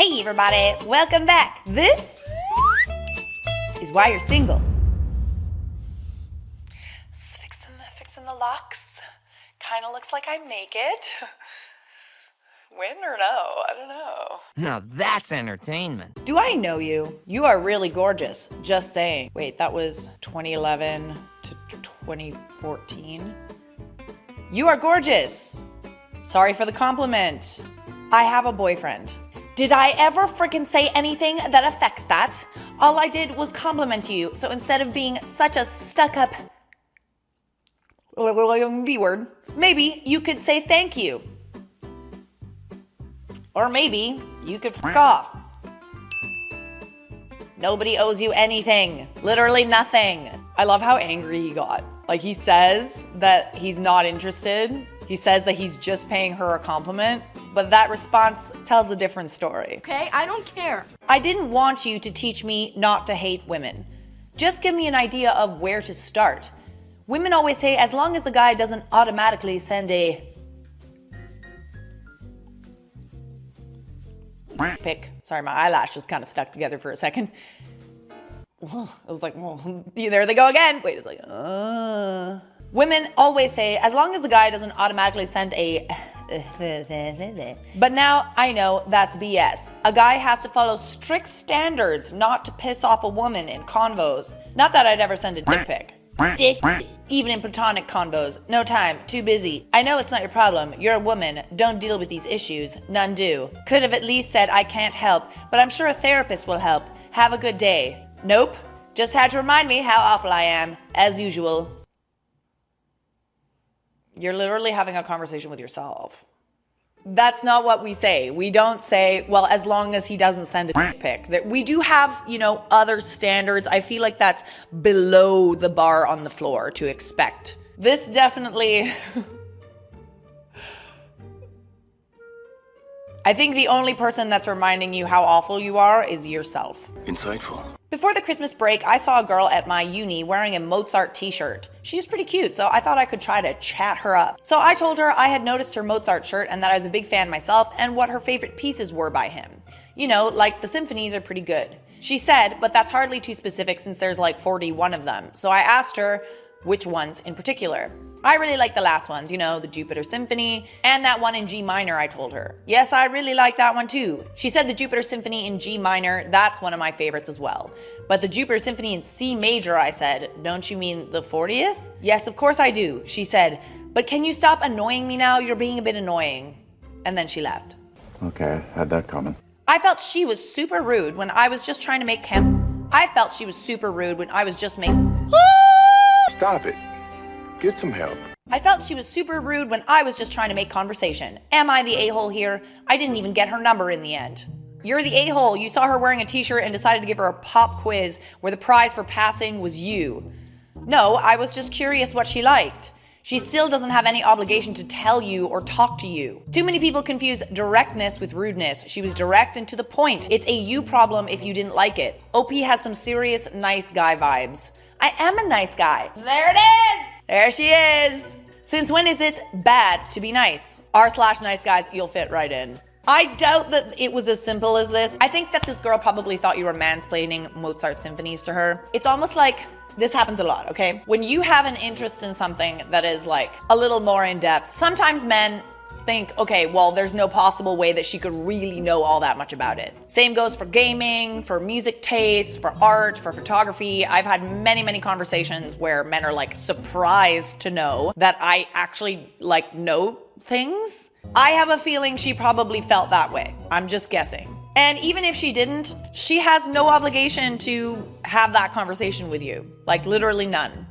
Hey everybody, welcome back. This is why you're single. Fixing the locks. Kind of looks like I'm naked. Win or no? I don't know. Now that's entertainment. Do I know you? You are really gorgeous. Just saying. Wait, that was 2011 to 2014? You are gorgeous. Sorry for the compliment. I have a boyfriend. Did I ever freaking say anything that affects that? All I did was compliment you. So instead of being such a stuck-up B-word, maybe you could say thank you. Or maybe you could fuck off. Nobody owes you anything. Literally nothing. I love how angry he got. Like, he says that he's not interested. He says that he's just paying her a compliment, but that response tells a different story. Okay, I don't care. I didn't want you to teach me not to hate women. Just give me an idea of where to start. Women always say, as long as the guy doesn't automatically send a pic. Sorry, my eyelashes kind of stuck together for a second. I was like, well, there they go again. Wait a second. Women always say, as long as the guy doesn't automatically send a but now I know that's BS. A guy has to follow strict standards not to piss off a woman in convos. Not that I'd ever send a dick pic. Even in platonic convos. No time, too busy. I know it's not your problem. You're a woman. Don't deal with these issues. None do. Could have at least said I can't help, but I'm sure a therapist will help. Have a good day. Nope. Just had to remind me how awful I am, as usual. You're literally having a conversation with yourself. That's not what we say. We don't say, well, as long as he doesn't send a dick pic. That we do have, other standards. I feel like that's below the bar on the floor to expect. This definitely... I think the only person that's reminding you how awful you are is yourself. Insightful. Before the Christmas break, I saw a girl at my uni wearing a Mozart t-shirt. She was pretty cute, so I thought I could try to chat her up. So I told her I had noticed her Mozart shirt and that I was a big fan myself and what her favorite pieces were by him. Like the symphonies are pretty good. She said, but that's hardly too specific since there's like 41 of them. So I asked her which ones in particular. I really like the last ones, the Jupiter Symphony, and that one in G minor, I told her. Yes, I really like that one too. She said the Jupiter Symphony in G minor, that's one of my favorites as well. But the Jupiter Symphony in C major, I said, don't you mean the 40th? Yes, of course I do, she said. But can you stop annoying me now? You're being a bit annoying. And then she left. Okay, had that coming. I felt she was super rude when I was just trying to make Stop it. Get some help. I felt she was super rude when I was just trying to make conversation. Am I the a-hole here? I didn't even get her number in the end. You're the a-hole. You saw her wearing a t-shirt and decided to give her a pop quiz where the prize for passing was you. No, I was just curious what she liked. She still doesn't have any obligation to tell you or talk to you. Too many people confuse directness with rudeness. She was direct and to the point. It's a you problem if you didn't like it. OP has some serious nice guy vibes. I am a nice guy. There it is! There she is! Since when is it bad to be nice? r/nice guys, you'll fit right in. I doubt that it was as simple as this. I think that this girl probably thought you were mansplaining Mozart symphonies to her. It's almost like this happens a lot, okay? When you have an interest in something that is like a little more in depth, sometimes men think, okay, well, there's no possible way that she could really know all that much about it. Same goes for gaming, for music tastes, for art, for photography. I've had many, many conversations where men are like surprised to know that I actually know things. I have a feeling she probably felt that way. I'm just guessing. And even if she didn't, she has no obligation to have that conversation with you. Like literally none.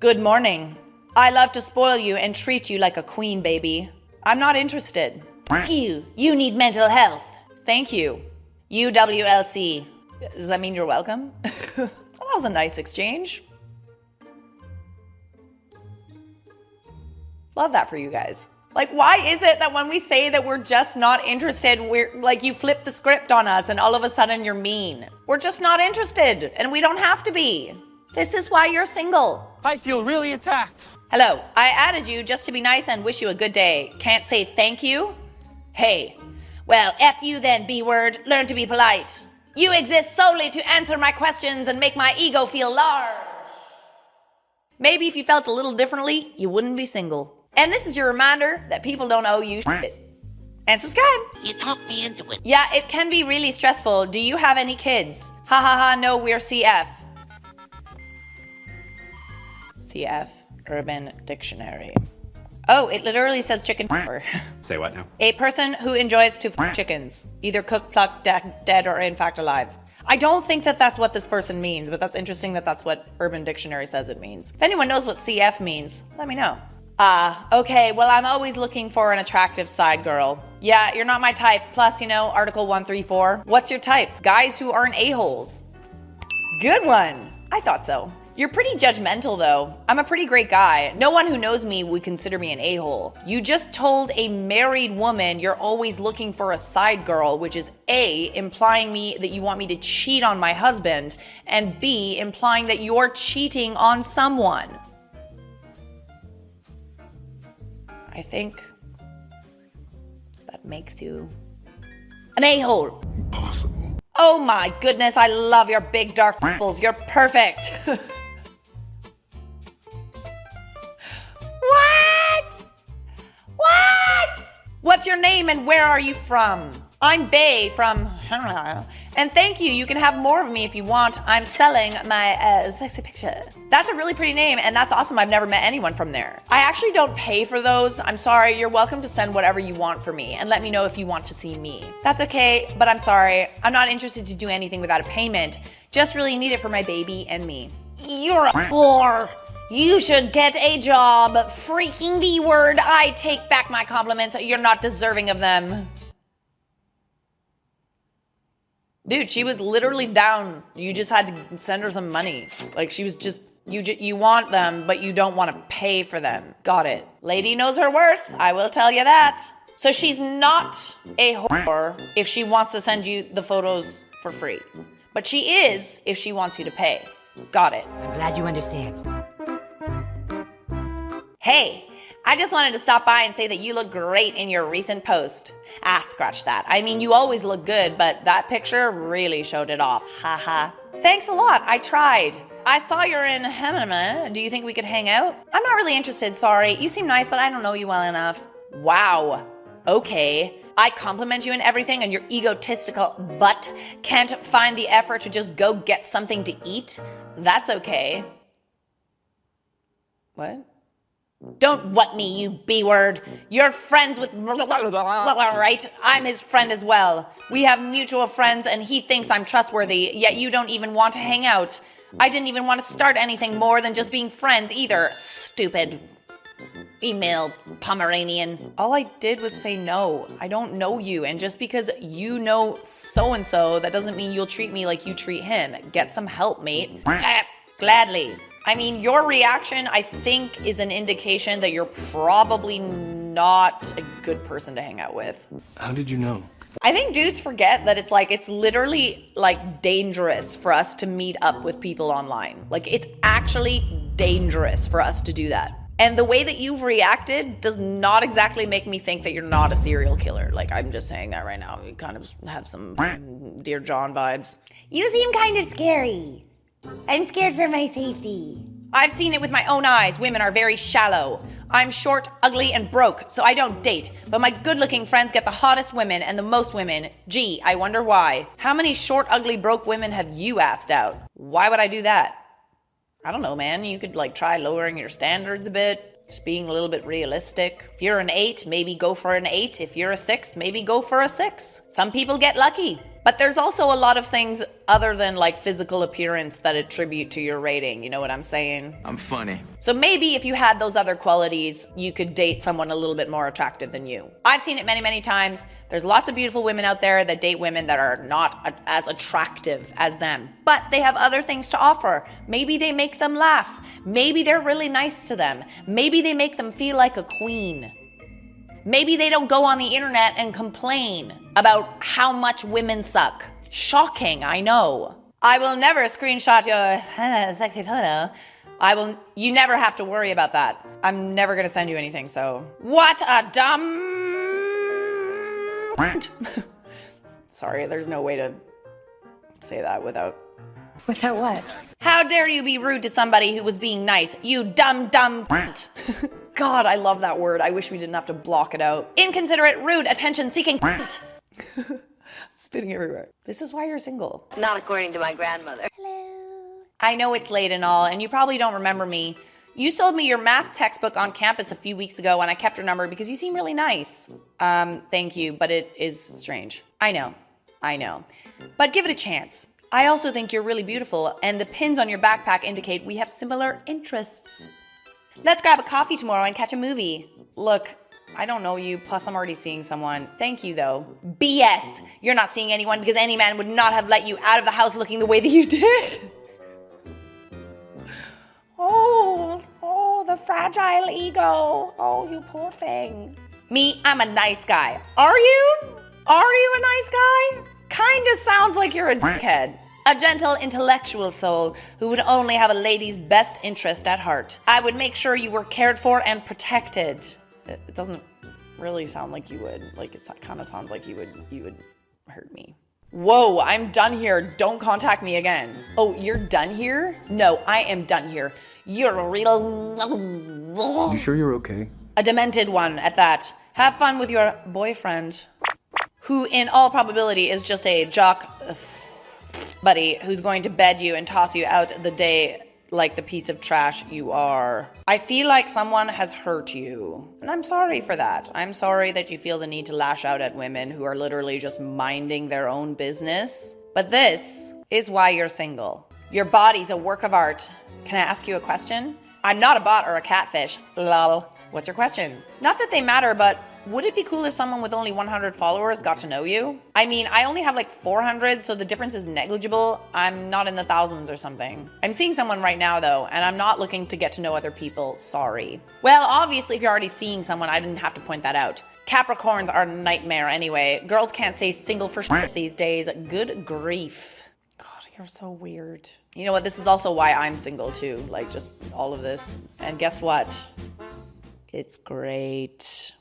Good morning. I love to spoil you and treat you like a queen, baby. I'm not interested. You need mental health. Thank you. UWLC. Does that mean you're welcome? Well, that was a nice exchange. Love that for you guys. Like, why is it that when we say that we're just not interested, we're like, you flip the script on us and all of a sudden you're mean? We're just not interested and we don't have to be. This is why you're single. I feel really attacked. Hello, I added you just to be nice and wish you a good day. Can't say thank you? Hey, Well, F you then, B-word. Learn to be polite. You exist solely to answer my questions and make my ego feel large. Maybe if you felt a little differently, you wouldn't be single. And this is your reminder that people don't owe you shit. And subscribe. You talked me into it. Yeah, it can be really stressful. Do you have any kids? Ha ha ha, no, we're CF. CF, Urban Dictionary. Oh, it literally says chicken. Say what now? A person who enjoys to f chickens, either cooked, plucked, dead, or in fact alive. I don't think that that's what this person means, but that's interesting that that's what Urban Dictionary says it means. If anyone knows what CF means, let me know. Okay, well, I'm always looking for an attractive side girl. Yeah, you're not my type. Plus, you know, Article 134. What's your type? Guys who aren't a-holes. Good one. I thought so. You're pretty judgmental, though. I'm a pretty great guy. No one who knows me would consider me an a-hole. You just told a married woman you're always looking for a side girl, which is A, implying me that you want me to cheat on my husband, and B, implying that you're cheating on someone. I think that makes you an a-hole. Impossible. Oh my goodness, I love your big dark purples. You're perfect. What? What? What's your name and where are you from? I'm Bae from, and thank you. You can have more of me if you want. I'm selling my sexy picture. That's a really pretty name, and that's awesome. I've never met anyone from there. I actually don't pay for those. I'm sorry. You're welcome to send whatever you want for me, and let me know if you want to see me. That's okay, but I'm sorry. I'm not interested to do anything without a payment. Just really need it for my baby and me. You're a whore. You should get a job. Freaking B-word. I take back my compliments. You're not deserving of them. Dude, she was literally down. You just had to send her some money. Like, she was just, you want them, but you don't want to pay for them. Got it. Lady knows her worth. I will tell you that. So she's not a whore if she wants to send you the photos for free. But she is if she wants you to pay. Got it. I'm glad you understand. Hey, I just wanted to stop by and say that you look great in your recent post. Scratch that. I mean, you always look good, but that picture really showed it off. Haha. Thanks a lot. I tried. I saw you're in Hemana. Do you think we could hang out? I'm not really interested, sorry. You seem nice, but I don't know you well enough. Wow. Okay. I compliment you and everything, and your egotistical butt can't find the effort to just go get something to eat. That's okay. What? Don't what me, you B-word. You're friends with... Right? I'm his friend as well. We have mutual friends and he thinks I'm trustworthy, yet you don't even want to hang out. I didn't even want to start anything more than just being friends either. Stupid female Pomeranian. All I did was say no. I don't know you, and just because you know so-and-so, that doesn't mean you'll treat me like you treat him. Get some help, mate. Gladly. I mean, your reaction, I think, is an indication that you're probably not a good person to hang out with. How did you know? I think dudes forget that it's literally like dangerous for us to meet up with people online. Like, it's actually dangerous for us to do that. And the way that you've reacted does not exactly make me think that you're not a serial killer. Like, I'm just saying that right now. You kind of have some Dear John vibes. You seem kind of scary. I'm scared for my safety. I've seen it with my own eyes. Women are very shallow. I'm short, ugly, and broke, so I don't date. But my good-looking friends get the hottest women and the most women. Gee, I wonder why. How many short, ugly, broke women have you asked out? Why would I do that? I don't know, man. You could try lowering your standards a bit. Just being a little bit realistic. If you're an 8, maybe go for an 8. If you're a 6, maybe go for a 6. Some people get lucky. But there's also a lot of things other than physical appearance that attribute to your rating. You know what I'm saying? I'm funny. So maybe if you had those other qualities, you could date someone a little bit more attractive than you. I've seen it many, many times. There's lots of beautiful women out there that date women that are not as attractive as them. But they have other things to offer. Maybe they make them laugh. Maybe they're really nice to them. Maybe they make them feel like a queen. Maybe they don't go on the internet and complain about how much women suck. Shocking, I know. I will never screenshot your sexy photo. You never have to worry about that. I'm never gonna send you anything, so. What a dumb Sorry, there's no way to say that without. Without what? How dare you be rude to somebody who was being nice, you dumb. God, I love that word. I wish we didn't have to block it out. Inconsiderate, rude, attention-seeking. Spitting everywhere. This is why you're single. Not according to my grandmother. I know it's late and all, and you probably don't remember me. You sold me your math textbook on campus a few weeks ago, and I kept your number because you seem really nice. Thank you, but it is strange. I know. But give it a chance. I also think you're really beautiful, and the pins on your backpack indicate we have similar interests. Let's grab a coffee tomorrow and catch a movie. Look, I don't know you, plus I'm already seeing someone. Thank you, though. BS! You're not seeing anyone because any man would not have let you out of the house looking the way that you did. Oh, the fragile ego. Oh, you poor thing. Me, I'm a nice guy. Are you? Are you a nice guy? Kinda sounds like you're a dickhead. A gentle, intellectual soul who would only have a lady's best interest at heart. I would make sure you were cared for and protected. It doesn't really sound like you would. Like, it kind of sounds like you would hurt me. Whoa, I'm done here. Don't contact me again. Oh, you're done here? No, I am done here. You're a real... You sure you're okay? A demented one at that. Have fun with your boyfriend, who in all probability is just a jock buddy who's going to bed you and toss you out the day like the piece of trash you are. I feel like someone has hurt you, and I'm sorry for that. I'm sorry that you feel the need to lash out at women who are literally just minding their own business. But this is why you're single. Your body's a work of art. Can I ask you a question? I'm not a bot or a catfish. Lol. What's your question? Not that they matter, but would it be cool if someone with only 100 followers got to know you? I mean, I only have like 400, so the difference is negligible. I'm not in the thousands or something. I'm seeing someone right now though, and I'm not looking to get to know other people, sorry. Well, obviously if you're already seeing someone, I didn't have to point that out. Capricorns are a nightmare anyway. Girls can't stay single for shit these days. Good grief. God, you're so weird. You know what, this is also why I'm single too, like just all of this. And guess what? It's great.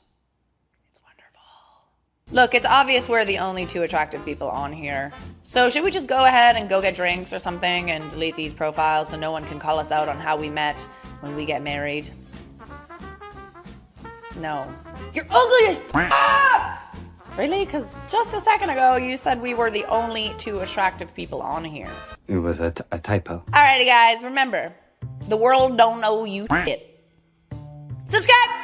Look, it's obvious we're the only two attractive people on here. So should we just go ahead and go get drinks or something and delete these profiles so no one can call us out on how we met when we get married? No. You're ugly as f***! Really? Because just a second ago you said we were the only two attractive people on here. It was a typo. Alrighty guys, remember, the world don't know you shit. Subscribe!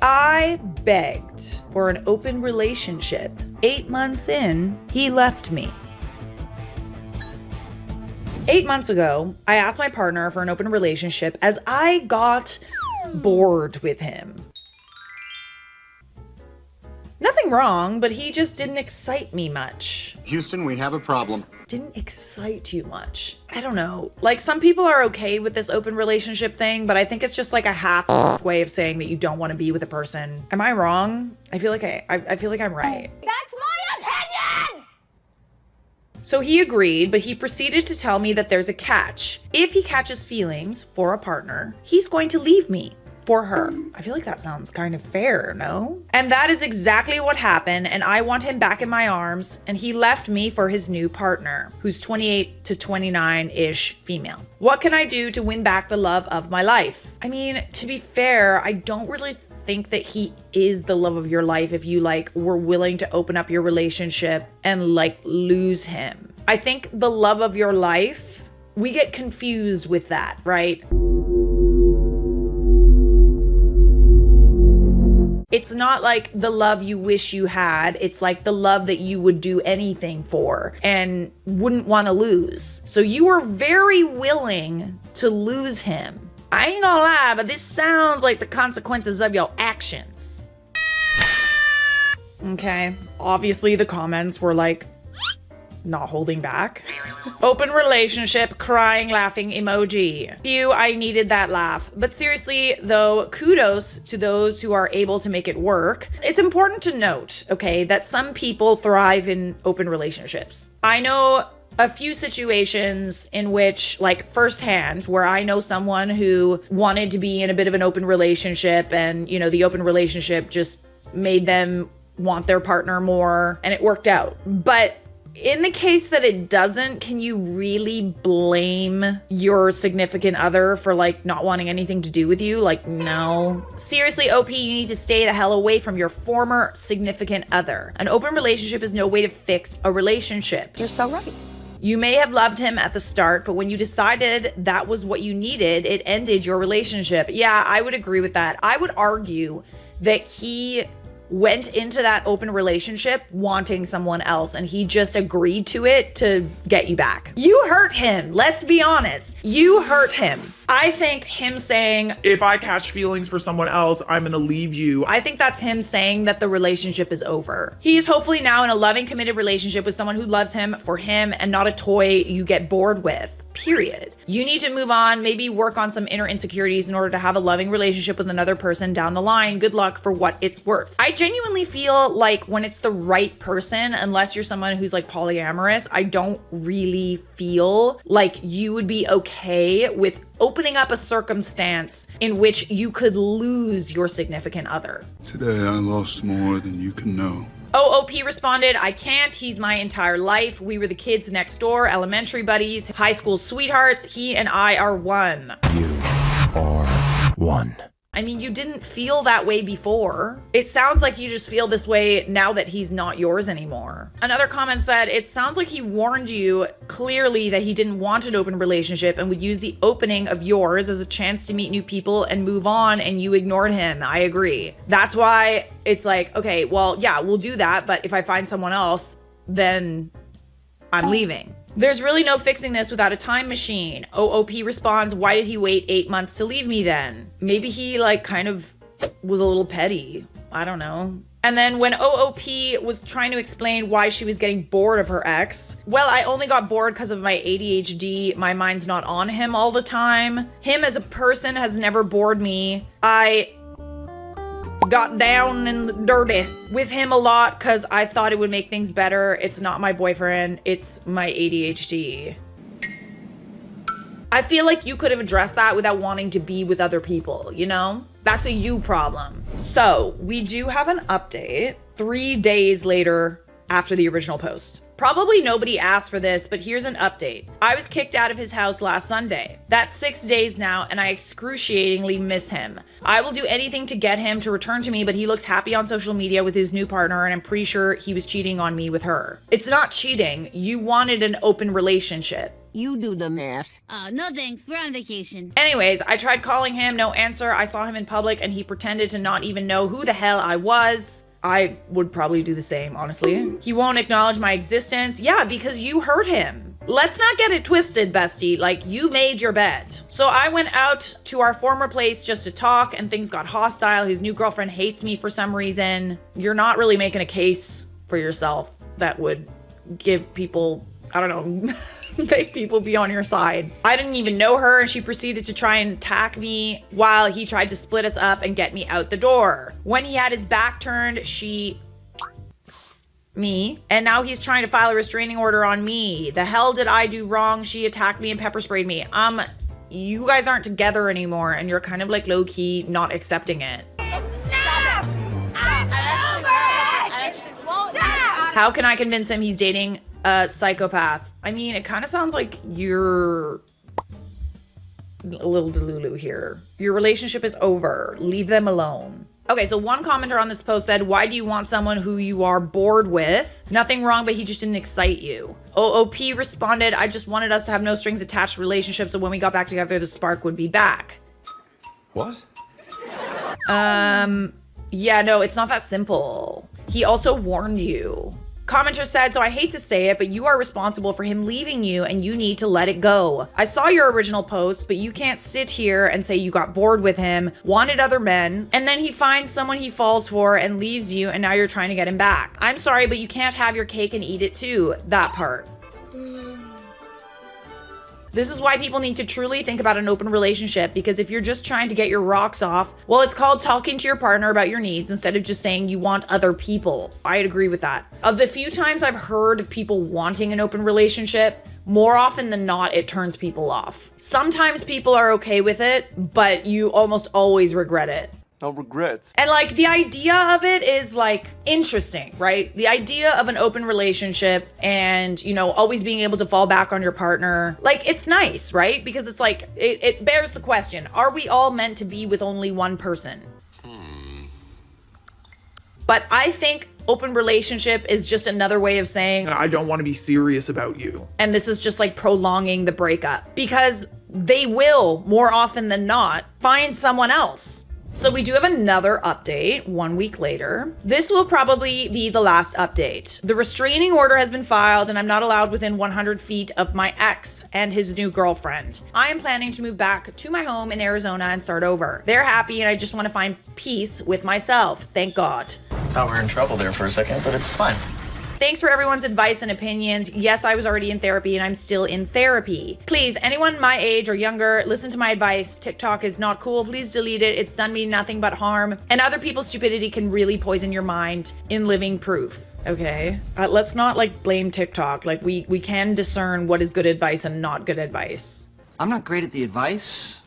I begged for an open relationship. 8 months in, he left me. 8 months ago, I asked my partner for an open relationship as I got bored with him. Nothing wrong, but he just didn't excite me much. Houston, we have a problem. Didn't excite you much. I don't know. Like, some people are okay with this open relationship thing, but I think it's just like a half way of saying that you don't want to be with a person. Am I wrong? I feel like I feel like I'm right. That's my opinion! So he agreed, but he proceeded to tell me that there's a catch. If he catches feelings for a partner, he's going to leave me for her. I feel like that sounds kind of fair, no? And that is exactly what happened, and I want him back in my arms, and he left me for his new partner, who's 28 to 29-ish female. What can I do to win back the love of my life? I mean, to be fair, I don't really think that he is the love of your life if you like were willing to open up your relationship and like lose him. I think the love of your life, we get confused with that, right? It's not like the love you wish you had. It's like the love that you would do anything for and wouldn't want to lose. So you were very willing to lose him. I ain't gonna lie, but this sounds like the consequences of your actions. Okay, obviously the comments were like, not holding back. Open relationship, crying, laughing emoji. Phew, I needed that laugh. But seriously, though, kudos to those who are able to make it work. It's important to note, okay, that some people thrive in open relationships. I know a few situations in which, like firsthand, where I know someone who wanted to be in a bit of an open relationship and, you know, the open relationship just made them want their partner more and it worked out. But in the case that it doesn't, can you really blame your significant other for like not wanting anything to do with you? Like, no. Seriously, OP, you need to stay the hell away from your former significant other. An open relationship is no way to fix a relationship. You're so right. You may have loved him at the start, but when you decided that was what you needed, it ended your relationship. Yeah, I would agree with that. I would argue that he went into that open relationship wanting someone else and he just agreed to it to get you back. You hurt him. Let's be honest. You hurt him. I think him saying, if I catch feelings for someone else, I'm gonna leave you. I think that's him saying that the relationship is over. He's hopefully now in a loving, committed relationship with someone who loves him for him and not a toy you get bored with. Period. You need to move on, maybe work on some inner insecurities in order to have a loving relationship with another person down the line. Good luck for what it's worth. I genuinely feel like when it's the right person, unless you're someone who's like polyamorous, I don't really feel like you would be okay with opening up a circumstance in which you could lose your significant other. Today I lost more than you can know. OOP responded, I can't. He's my entire life. We were the kids next door, elementary buddies, high school sweethearts. He and I are one. You are one. I mean, you didn't feel that way before. It sounds like you just feel this way now that he's not yours anymore. Another comment said, it sounds like he warned you clearly that he didn't want an open relationship and would use the opening of yours as a chance to meet new people and move on, and you ignored him. I agree. That's why it's like, okay, well, yeah, we'll do that, but if I find someone else, then I'm leaving. There's really no fixing this without a time machine. OOP responds, why did he wait 8 months to leave me then? Maybe he like kind of was a little petty. I don't know. And then when OOP was trying to explain why she was getting bored of her ex, well, I only got bored because of my ADHD. My mind's not on him all the time. Him as a person has never bored me. I got down and dirty with him a lot because I thought it would make things better. It's not my boyfriend, it's my ADHD. I feel like you could have addressed that without wanting to be with other people, you know? That's a you problem. So we do have an update 3 days later after the original post. Probably nobody asked for this, but here's an update. I was kicked out of his house last Sunday. That's 6 days now, and I excruciatingly miss him. I will do anything to get him to return to me, but he looks happy on social media with his new partner, and I'm pretty sure he was cheating on me with her. It's not cheating. You wanted an open relationship. You do the math. No thanks, we're on vacation. Anyways, I tried calling him, no answer. I saw him in public, and he pretended to not even know who the hell I was. I would probably do the same, honestly. He won't acknowledge my existence. Yeah, because you hurt him. Let's not get it twisted, bestie. Like, you made your bed. So I went out to our former place just to talk, and things got hostile. His new girlfriend hates me for some reason. You're not really making a case for yourself that would give people, I don't know, make people be on your side. I didn't even know her, and she proceeded to try and attack me while he tried to split us up and get me out the door. When he had his back turned, she me, and now he's trying to file a restraining order on me. The hell did I do wrong? She attacked me and pepper sprayed me. You guys aren't together anymore, and you're kind of like low-key not accepting it. Stop! I'm over it! Stop! How can I convince him he's dating a psychopath? I mean, it kind of sounds like you're a little delulu here. Your relationship is over. Leave them alone. Okay, so one commenter on this post said, why do you want someone who you are bored with? Nothing wrong, but he just didn't excite you. OOP responded, I just wanted us to have no strings attached relationship, so when we got back together, the spark would be back. What? Yeah, no, it's not that simple. He also warned you. Commenter said, so I hate to say it, but you are responsible for him leaving you and you need to let it go. I saw your original post, but you can't sit here and say you got bored with him, wanted other men, and then he finds someone he falls for and leaves you, and now you're trying to get him back. I'm sorry, but you can't have your cake and eat it too. That part. This is why people need to truly think about an open relationship, because if you're just trying to get your rocks off, well, it's called talking to your partner about your needs instead of just saying you want other people. I'd agree with that. Of the few times I've heard of people wanting an open relationship, more often than not, it turns people off. Sometimes people are okay with it, but you almost always regret it. No regrets. And like the idea of it is like interesting, right? The idea of an open relationship and, you know, always being able to fall back on your partner, like it's nice, right? Because it's like, it bears the question, are we all meant to be with only one person? But I think open relationship is just another way of saying, I don't want to be serious about you. and this is just like prolonging the breakup, because they will more often than not find someone else. So we do have another update 1 week later. This will probably be the last update. The restraining order has been filed and I'm not allowed within 100 feet of my ex and his new girlfriend. I am planning to move back to my home in Arizona and start over. They're happy and I just want to find peace with myself. Thank God. Thought we were in trouble there for a second, but it's fine. Thanks for everyone's advice and opinions. Yes, I was already in therapy and I'm still in therapy. Please, anyone my age or younger, listen to my advice. TikTok is not cool. Please delete it. It's done me nothing but harm. And other people's stupidity can really poison your mind in living proof. Okay? Let's not like blame TikTok. Like we can discern what is good advice and not good advice. I'm not great at the advice.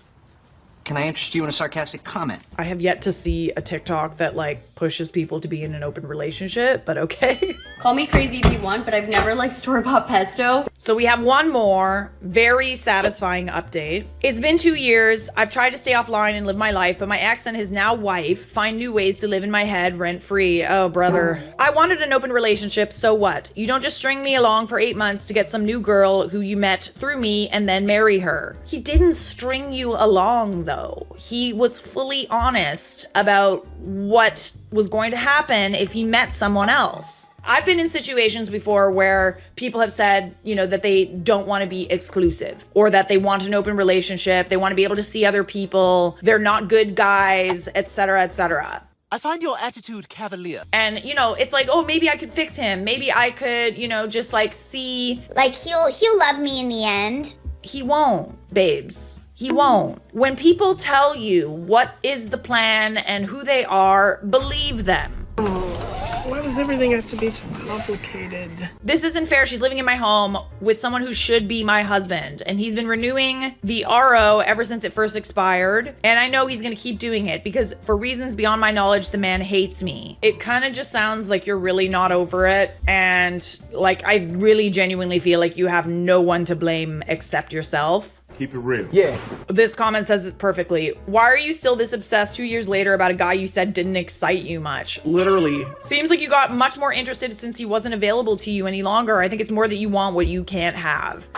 Can I interest you in a sarcastic comment? I have yet to see a TikTok that like pushes people to be in an open relationship, but okay. Call me crazy if you want, but I've never liked store-bought pesto. So we have one more very satisfying update. It's been 2 years. I've tried to stay offline and live my life, but my ex and his now wife find new ways to live in my head rent-free. Oh, brother. I wanted an open relationship, so what? You don't just string me along for 8 months to get some new girl who you met through me and then marry her. He didn't string you along, though. He was fully honest about what was going to happen if he met someone else. I've been in situations before where people have said, you know, that they don't want to be exclusive or that they want an open relationship. They want to be able to see other people. They're not good guys, etc., etc. I find your attitude cavalier. And, you know, it's like, oh, maybe I could fix him. Maybe I could, you know, just like see. Like he'll love me in the end. He won't, babes. He won't. When people tell you what is the plan and who they are, believe them. Why does everything have to be so complicated? This isn't fair. She's living in my home with someone who should be my husband. And he's been renewing the RO ever since it first expired. And I know he's gonna keep doing it because for reasons beyond my knowledge, the man hates me. It kind of just sounds like you're really not over it. And like, I really genuinely feel like you have no one to blame except yourself. Keep it real. Yeah. This comment says it perfectly. Why are you still this obsessed 2 years later about a guy you said didn't excite you much? Literally. Seems like you got much more interested since he wasn't available to you any longer. I think it's more that you want what you can't have.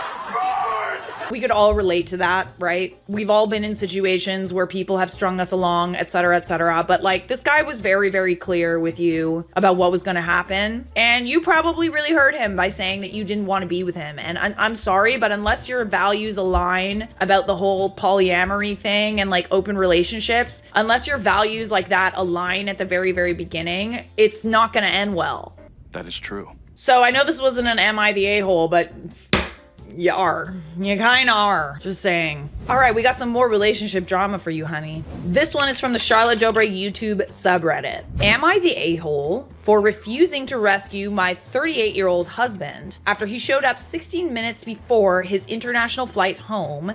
We could all relate to that, right? We've all been in situations where people have strung us along, etc., etc. But like, this guy was very, very clear with you about what was going to happen. And you probably really hurt him by saying that you didn't want to be with him. And I'm sorry, but unless your values align about the whole polyamory thing and like open relationships, unless your values like that align at the very, very beginning, it's not going to end well. That is true. So I know this wasn't an Am I the A-hole, but you are. You kinda are. Just saying. All right, we got some more relationship drama for you, honey. This one is from the Charlotte Dobre YouTube subreddit. Am I the a-hole for refusing to rescue my 38-year-old husband after he showed up 16 minutes before his international flight home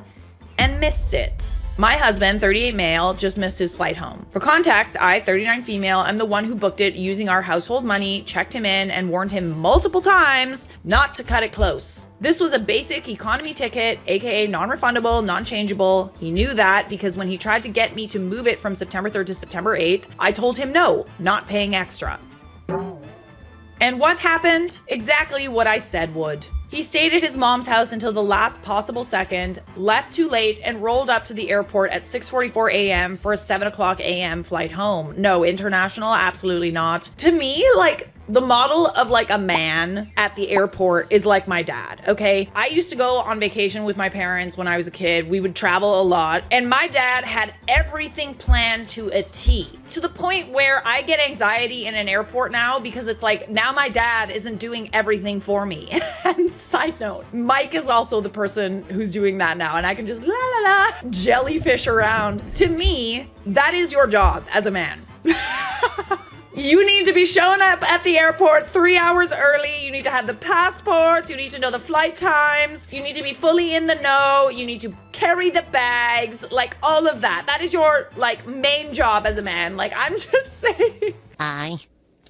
and missed it? My husband, 38 male, just missed his flight home. For context, I, 39 female, am the one who booked it using our household money, checked him in, and warned him multiple times not to cut it close. This was a basic economy ticket, aka non-refundable, non-changeable. He knew that because when he tried to get me to move it from September 3rd to September 8th, I told him no, not paying extra. And what happened? Exactly what I said would. He stayed at his mom's house until the last possible second, left too late, and rolled up to the airport at 6:44 a.m. for a 7 o'clock a.m. flight home. No, international, absolutely not. To me, like, The model of like a man at the airport is like my dad, okay? I used to go on vacation with my parents when I was a kid. We would travel a lot, and my dad had everything planned to a T, to the point where I get anxiety in an airport now because it's like, now my dad isn't doing everything for me. And side note, Mike is also the person who's doing that now, and I can just la la la jellyfish around. To me, that is your job as a man. You need to be showing up at the airport 3 hours early. You need to have the passports. You need to know the flight times. You need to be fully in the know. You need to carry the bags, like all of that. That is your like main job as a man. Like, I'm just saying. I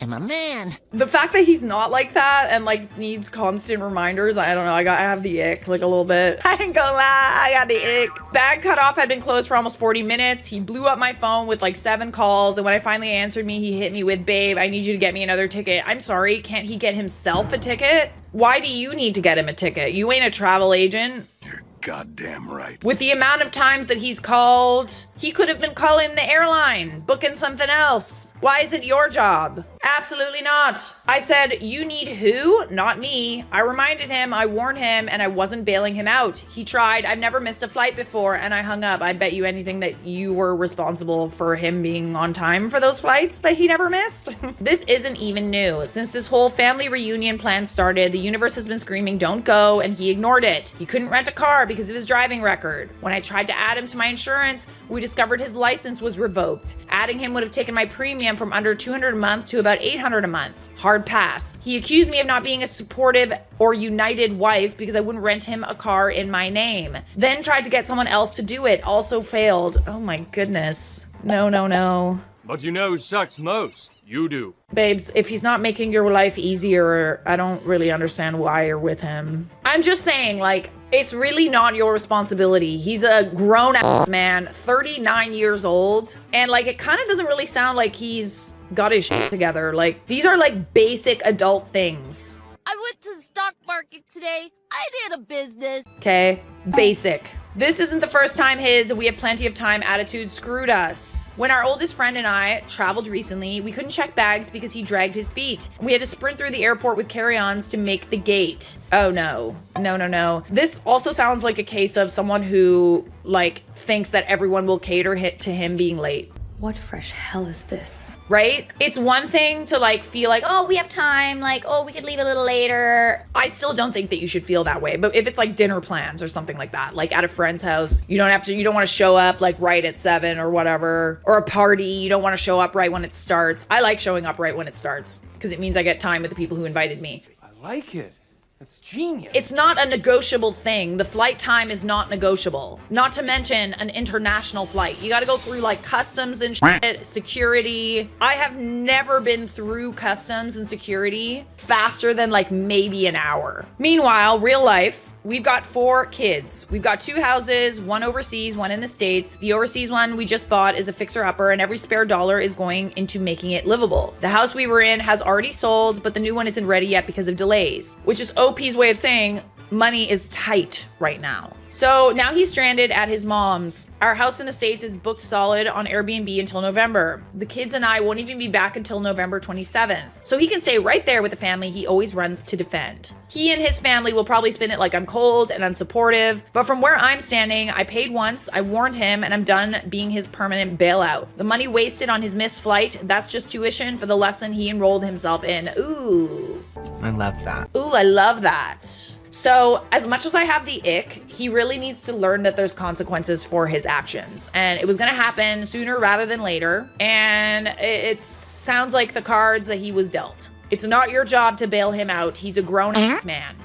am a man. The fact that he's not like that and like needs constant reminders, I don't know, I have the ick like a little bit. I ain't gonna lie, I got the ick. Bag cutoff had been closed for almost 40 minutes. He blew up my phone with like 7 calls, and when I finally answered me, he hit me with, "Babe, I need you to get me another ticket." I'm sorry, can't he get himself a ticket? Why do you need to get him a ticket? You ain't a travel agent. You're goddamn right. With the amount of times that he's called, he could have been calling the airline, booking something else. Why is it your job? Absolutely not. I said, "You need who? Not me." I reminded him, I warned him, and I wasn't bailing him out. He tried. I've never missed a flight before, and I hung up. I bet you anything that you were responsible for him being on time for those flights that he never missed. This isn't even new. Since this whole family reunion plan started, the universe has been screaming, "Don't go," and he ignored it. He couldn't rent a car because of his driving record. When I tried to add him to my insurance, we discovered his license was revoked. Adding him would have taken my premium from under $200 a month to about $800 a month. Hard pass. He accused me of not being a supportive or united wife because I wouldn't rent him a car in my name. Then tried to get someone else to do it. Also failed. Oh my goodness. No, no, no. But you know who sucks most? You do. Babes, if he's not making your life easier, I don't really understand why you're with him. I'm just saying, like, it's really not your responsibility. He's a grown-ass man, 39 years old, and like, it kind of doesn't really sound like he's got his shit together. Like, these are like basic adult things. I went to the stock market today. I did a business. Okay, basic. This isn't the first time his "we have plenty of time" attitude screwed us. When our oldest friend and I traveled recently, we couldn't check bags because he dragged his feet. We had to sprint through the airport with carry-ons to make the gate. Oh no. No, no, no. This also sounds like a case of someone who, like, thinks that everyone will cater to him being late. What fresh hell is this? Right? It's one thing to like feel like, oh, we have time, like, oh, we could leave a little later. I still don't think that you should feel that way. But if it's like dinner plans or something like that, like at a friend's house, you don't want to show up like right at 7 or whatever, or a party, you don't want to show up right when it starts. I like showing up right when it starts because it means I get time with the people who invited me. I like it. That's genius. It's not a negotiable thing. The flight time is not negotiable. Not to mention an international flight. You gotta go through like customs and shit, security. I have never been through customs and security faster than like maybe an hour. Meanwhile, real life, we've got 4 kids. We've got 2 houses, one overseas, one in the States. The overseas one we just bought is a fixer-upper, and every spare dollar is going into making it livable. The house we were in has already sold, but the new one isn't ready yet because of delays, which is OP's way of saying money is tight right now. So now he's stranded at his mom's. Our house in the States is booked solid on Airbnb until November. The kids and I won't even be back until November 27th. So he can stay right there with the family he always runs to defend. He and his family will probably spin it like I'm cold and unsupportive, but from where I'm standing, I paid once, I warned him, and I'm done being his permanent bailout. The money wasted on his missed flight, that's just tuition for the lesson he enrolled himself in. Ooh. I love that. Ooh, I love that. So as much as I have the ick, he really needs to learn that there's consequences for his actions. And it was gonna happen sooner rather than later. And it sounds like the cards that he was dealt. It's not your job to bail him out. He's a grown-ass man.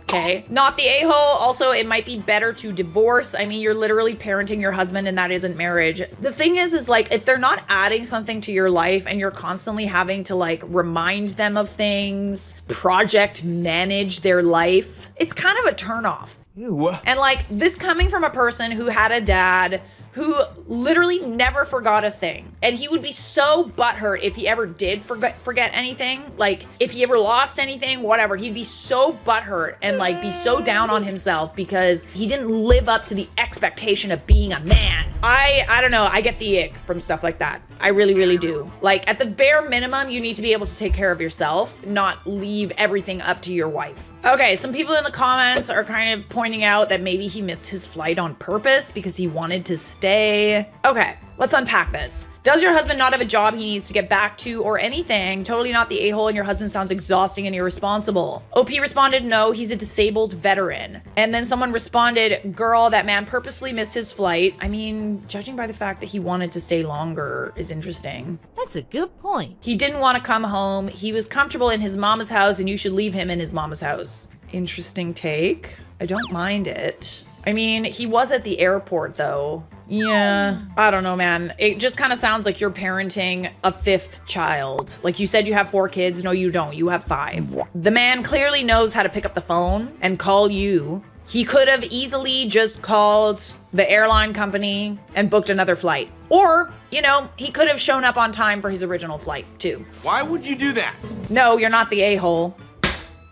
Okay, not the a-hole. Also, it might be better to divorce. I mean, you're literally parenting your husband and that isn't marriage. The thing is like, if they're not adding something to your life and you're constantly having to like remind them of things, project manage their life, it's kind of a turnoff. Ew. And like, this coming from a person who had a dad who literally never forgot a thing. And he would be so butthurt if he ever did forget anything. Like, if he ever lost anything, whatever, he'd be so butthurt and like be so down on himself because he didn't live up to the expectation of being a man. I don't know, I get the ick from stuff like that. I really, really do. Like, at the bare minimum, you need to be able to take care of yourself, not leave everything up to your wife. Okay, some people in the comments are kind of pointing out that maybe he missed his flight on purpose because he wanted to stay. Okay, let's unpack this. Does your husband not have a job he needs to get back to or anything? Totally not the a-hole, and your husband sounds exhausting and irresponsible. OP responded, no, he's a disabled veteran. And then someone responded, girl, that man purposefully missed his flight. I mean, judging by the fact that he wanted to stay longer is interesting. That's a good point. He didn't want to come home. He was comfortable in his mama's house, and you should leave him in his mama's house. Interesting take. I don't mind it. I mean, he was at the airport though. Yeah, I don't know, man. It just kind of sounds like you're parenting a 5th child. Like you said you have 4 kids. No, you don't. You have 5. The man clearly knows how to pick up the phone and call you. He could have easily just called the airline company and booked another flight. Or, you know, he could have shown up on time for his original flight too. Why would you do that? No, you're not the a-hole.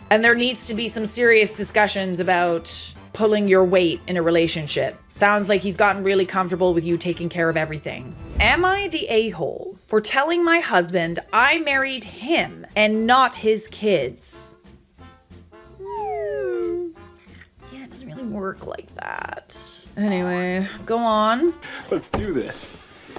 And there needs to be some serious discussions about pulling your weight in a relationship. Sounds like he's gotten really comfortable with you taking care of everything. Am I the a-hole for telling my husband I married him and not his kids? Yeah, it doesn't really work like that. Anyway, go on. Let's do this.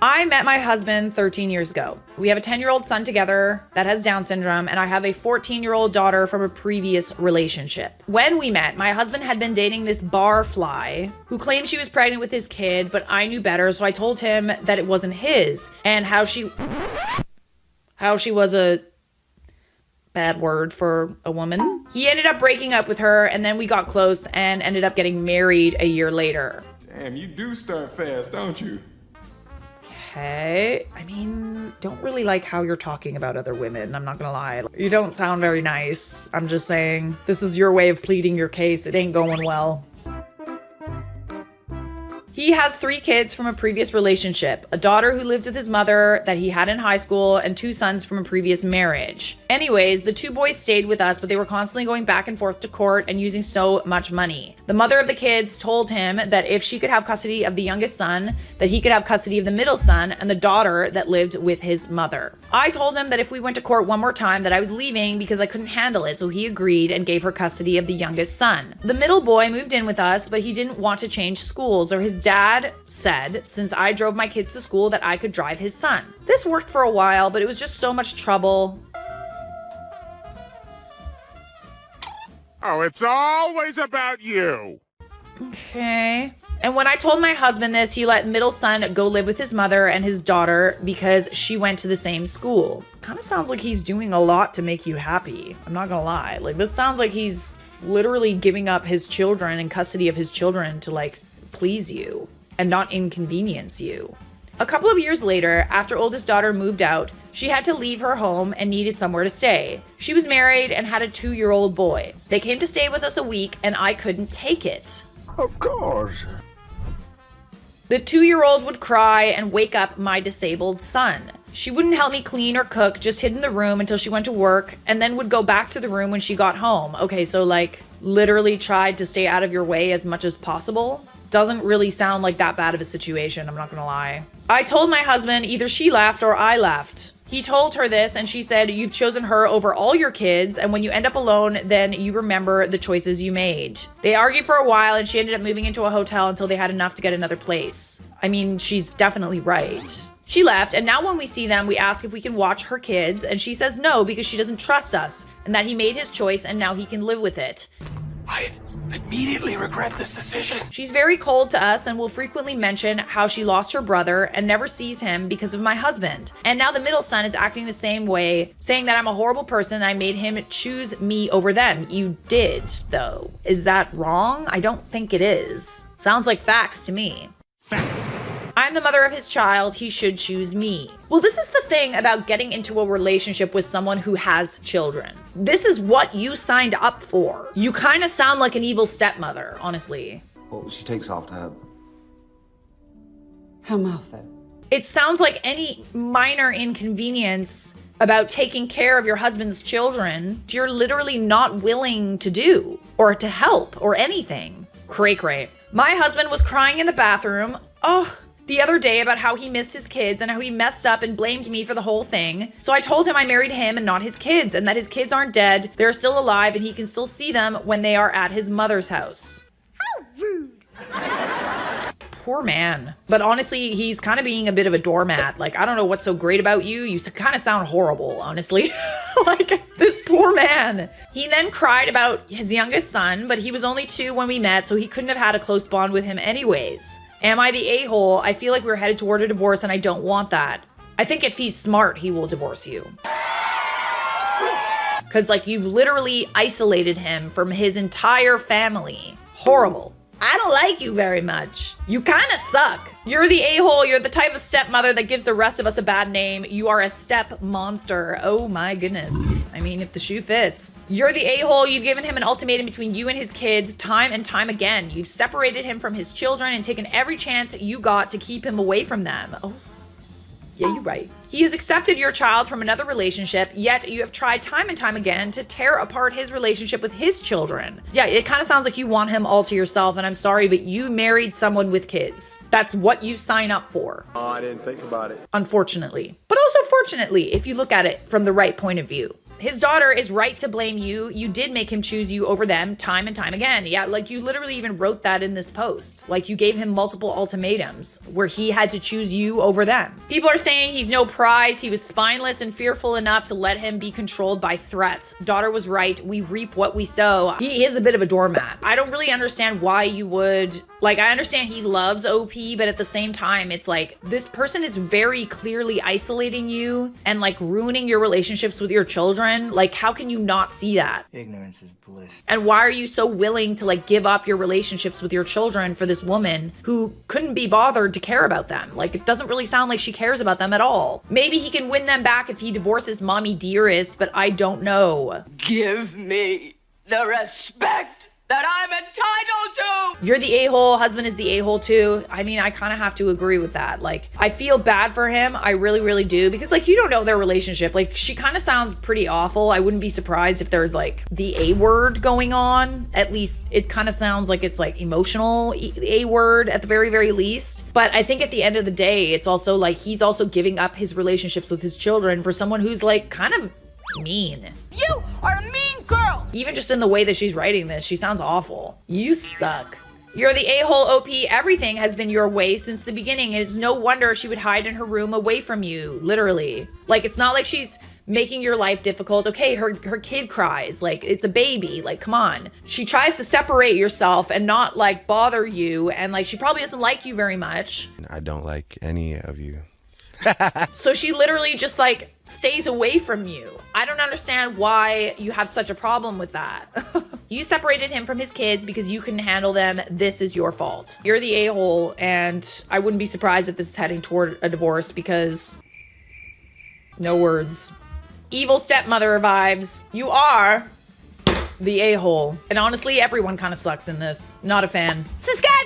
I met my husband 13 years ago. We have a 10-year-old son together that has Down syndrome, and I have a 14-year-old daughter from a previous relationship. When we met, my husband had been dating this barfly who claimed she was pregnant with his kid, but I knew better, so I told him that it wasn't his, and how she was a bad word for a woman. He ended up breaking up with her, and then we got close and ended up getting married a year later. Damn, you do start fast, don't you? Okay. I mean, don't really like how you're talking about other women. I'm not gonna lie. You don't sound very nice. I'm just saying, this is your way of pleading your case. It ain't going well. He has 3 kids from a previous relationship, a daughter who lived with his mother that he had in high school, and 2 sons from a previous marriage. Anyways, the 2 boys stayed with us, but they were constantly going back and forth to court and using so much money. The mother of the kids told him that if she could have custody of the youngest son, that he could have custody of the middle son and the daughter that lived with his mother. I told him that if we went to court one more time that I was leaving because I couldn't handle it, so he agreed and gave her custody of the youngest son. The middle boy moved in with us, but he didn't want to change schools, or his dad said, since I drove my kids to school, that I could drive his son. This worked for a while, but it was just so much trouble. Oh, it's always about you. Okay. And when I told my husband this, he let middle son go live with his mother and his daughter because she went to the same school. Kind of sounds like he's doing a lot to make you happy. I'm not gonna lie. Like, this sounds like he's literally giving up his children and custody of his children to, like, please you and not inconvenience you. A couple of years later, after oldest daughter moved out, she had to leave her home and needed somewhere to stay. She was married and had a 2-year-old boy. They came to stay with us a week and I couldn't take it. Of course. The 2-year-old would cry and wake up my disabled son. She wouldn't help me clean or cook, just hid in the room until she went to work and then would go back to the room when she got home. Okay, so like literally tried to stay out of your way as much as possible. Doesn't really sound like that bad of a situation, I'm not gonna lie. I told my husband either she left or I left. He told her this and she said, you've chosen her over all your kids, and when you end up alone, then you remember the choices you made. They argued for a while and she ended up moving into a hotel until they had enough to get another place. I mean, she's definitely right. She left, and now when we see them, we ask if we can watch her kids, and she says no because she doesn't trust us, and that he made his choice and now he can live with it. I immediately regret this decision. She's very cold to us and will frequently mention how she lost her brother and never sees him because of my husband. And now the middle son is acting the same way, saying that I'm a horrible person and I made him choose me over them. You did, though. Is that wrong? I don't think it is. Sounds like facts to me. Fact. I'm the mother of his child, he should choose me. Well, this is the thing about getting into a relationship with someone who has children. This is what you signed up for. You kind of sound like an evil stepmother, honestly. Well, she takes off to her mouth, though. It sounds like any minor inconvenience about taking care of your husband's children, you're literally not willing to do, or to help, or anything. Cray cray. My husband was crying in the bathroom. Oh, the other day about how he missed his kids and how he messed up and blamed me for the whole thing. So I told him I married him and not his kids, and that his kids aren't dead, they're still alive, and he can still see them when they are at his mother's house. How rude. Poor man. But honestly, he's kind of being a bit of a doormat. Like, I don't know what's so great about you. You kind of sound horrible, honestly. Like, this poor man. He then cried about his youngest son, but he was only 2 when we met, so he couldn't have had a close bond with him anyways. Am I the a-hole? I feel like we're headed toward a divorce, and I don't want that. I think if he's smart, he will divorce you. Because, like, you've literally isolated him from his entire family. Horrible. I don't like you very much. You kind of suck. You're the a-hole. You're the type of stepmother that gives the rest of us a bad name. You are a step monster. Oh my goodness. I mean, if the shoe fits. You're the a-hole. You've given him an ultimatum between you and his kids time and time again. You've separated him from his children and taken every chance you got to keep him away from them. Oh, yeah, you're right. He has accepted your child from another relationship, yet you have tried time and time again to tear apart his relationship with his children. Yeah, it kind of sounds like you want him all to yourself, and I'm sorry, but you married someone with kids. That's what you sign up for. Oh, I didn't think about it. Unfortunately. But also fortunately, if you look at it from the right point of view. His daughter is right to blame you. You did make him choose you over them time and time again. Yeah, like you literally even wrote that in this post. Like you gave him multiple ultimatums where he had to choose you over them. People are saying he's no prize. He was spineless and fearful enough to let him be controlled by threats. Daughter was right. We reap what we sow. He is a bit of a doormat. I don't really understand why you would... Like, I understand he loves OP, but at the same time, it's like, this person is very clearly isolating you and, like, ruining your relationships with your children. Like, how can you not see that? Ignorance is bliss. And why are you so willing to, like, give up your relationships with your children for this woman who couldn't be bothered to care about them? Like, it doesn't really sound like she cares about them at all. Maybe he can win them back if he divorces Mommy Dearest, but I don't know. Give me the respect that I'm entitled to! You're the a-hole, husband is the a-hole too. I mean, I kind of have to agree with that. Like, I feel bad for him. I really, really do. Because, like, you don't know their relationship. Like, she kind of sounds pretty awful. I wouldn't be surprised if there's, like, the A-word going on. At least, it kind of sounds like it's, like, emotional A-word at the very, very least. But I think at the end of the day, it's also, like, he's also giving up his relationships with his children for someone who's, like, kind of mean. You are a mean girl! Even just in the way that she's writing this, she sounds awful. You suck. You're the a-hole, OP. Everything has been your way since the beginning, and it's no wonder she would hide in her room away from you, literally. Like, it's not like she's making your life difficult. Okay, her kid cries, like, it's a baby, like, come on. She tries to separate yourself and not, like, bother you, and, like, she probably doesn't like you very much. I don't like any of you. So she literally just, like, stays away from you. I don't understand why you have such a problem with that. You separated him from his kids because you couldn't handle them. This is your fault. You're the a-hole, and I wouldn't be surprised if this is heading toward a divorce because... no words. Evil stepmother vibes. You are the a-hole. And honestly, everyone kind of sucks in this. Not a fan. Subscribe!